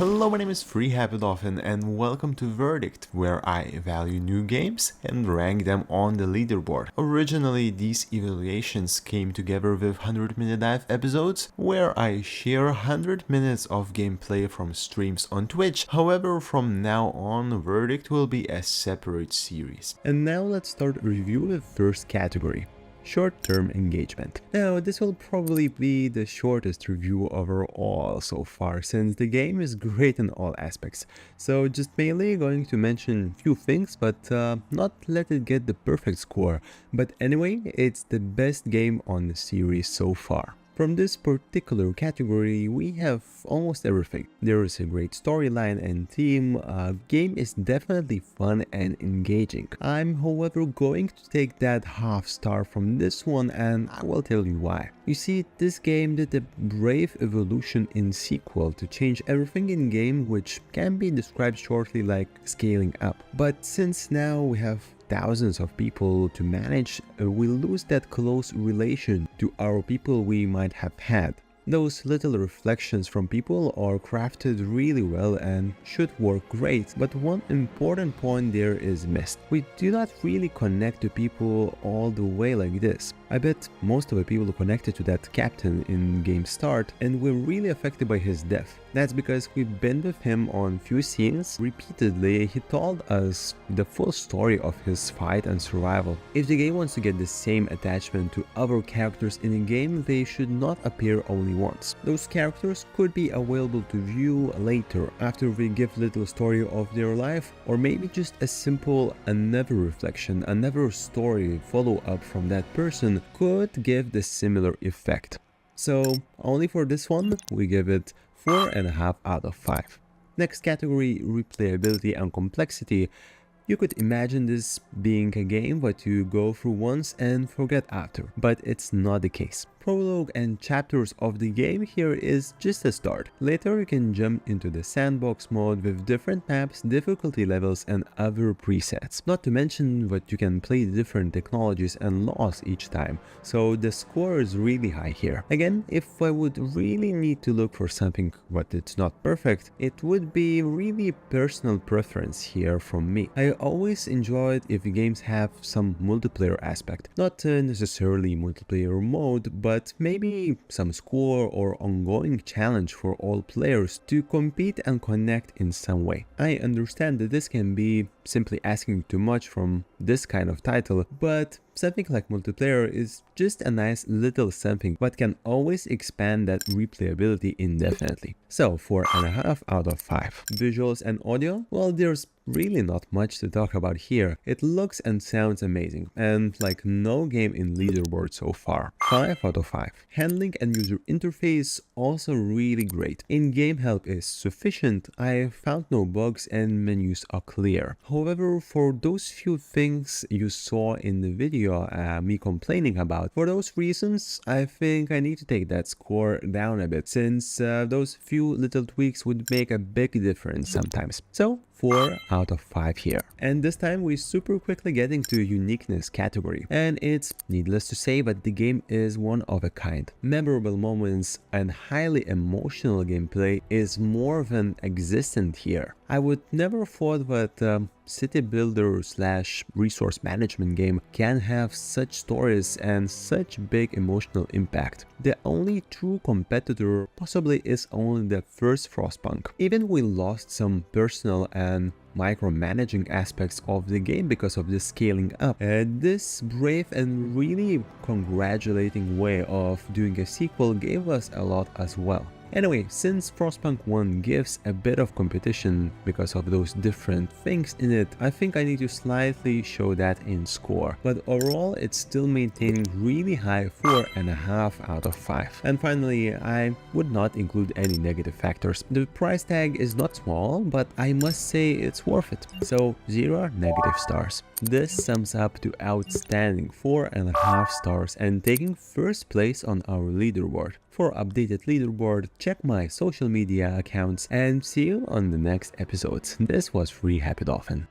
Hello, my name is Free Habit Often and welcome to Verdict, where I value new games and rank them on the leaderboard. Originally, these evaluations came together with 100 Minute Dive episodes, where I share 100 minutes of gameplay from streams on Twitch. However, from now on, Verdict will be a separate series. And now let's start a review with first category. Short-term engagement. Now, this will probably be the shortest review overall so far, since the game is great in all aspects. So just mainly going to mention a few things, but not let it get the perfect score. But anyway, it's the best game on the series so far. From this particular category, we have almost everything. There is a great storyline and theme, game is definitely fun and engaging. I'm however going to take that half star from this one, and I will tell you why. You see, this game did a brave evolution in sequel to change everything in game, which can be described shortly like scaling up. But since now we have thousands of people to manage, we lose that close relation to our people we might have had. Those little reflections from people are crafted really well and should work great, but one important point there is missed. We do not really connect to people all the way like this. I bet most of the people connected to that captain in game start and were really affected by his death. That's because we've been with him on few scenes repeatedly. He told us the full story of his fight and survival. If the game wants to get the same attachment to other characters in a game, they should not appear only once. Those characters could be available to view later after we give little story of their life, or maybe just a simple another reflection, another story follow up from that person could give the similar effect. So only for this one we give it 4.5 out of 5. Next category, replayability and complexity. You could imagine this being a game that you go through once and forget after, but it's not the case. Prologue and chapters of the game here is just a start. Later you can jump into the sandbox mode with different maps, difficulty levels and other presets. Not to mention that you can play different technologies and laws each time, so the score is really high here. Again, if I would really need to look for something but it's not perfect, it would be really personal preference here from me. I always enjoyed if games have some multiplayer aspect, not necessarily multiplayer mode, but maybe some score or ongoing challenge for all players to compete and connect in some way. I understand that this can be simply asking too much from this kind of title, but something like multiplayer is just a nice little something but can always expand that replayability indefinitely. So 4.5 out of 5. Visuals and audio? Well, there's really not much to talk about here. It looks and sounds amazing, and like no game in Leaderboard so far. 5 out of 5. Handling and user interface also really great. In-game help is sufficient. I found no bugs and menus are clear. However, for those few things you saw in the video me complaining about, for those reasons I think I need to take that score down a bit, since those few little tweaks would make a big difference sometimes. So 4 out of 5 here. And this time we super quickly get into uniqueness category, and it's needless to say that the game is one of a kind. Memorable moments and highly emotional gameplay is more than existent here. I would never thought that city builder slash resource management game can have such stories and such big emotional impact. The only true competitor possibly is only the first Frostpunk. Even we lost some personal and micromanaging aspects of the game because of the scaling up. This brave and really congratulating way of doing a sequel gave us a lot as well. Anyway, since Frostpunk 1 gives a bit of competition because of those different things in it, I think I need to slightly show that in score. But overall, it's still maintaining really high 4.5 out of 5. And finally, I would not include any negative factors. The price tag is not small, but I must say it's worth it. So 0 negative stars. This sums up to outstanding 4.5 stars and taking first place on our leaderboard. For updated leaderboard, check my social media accounts and see you on the next episodes. This was Free Habit Often.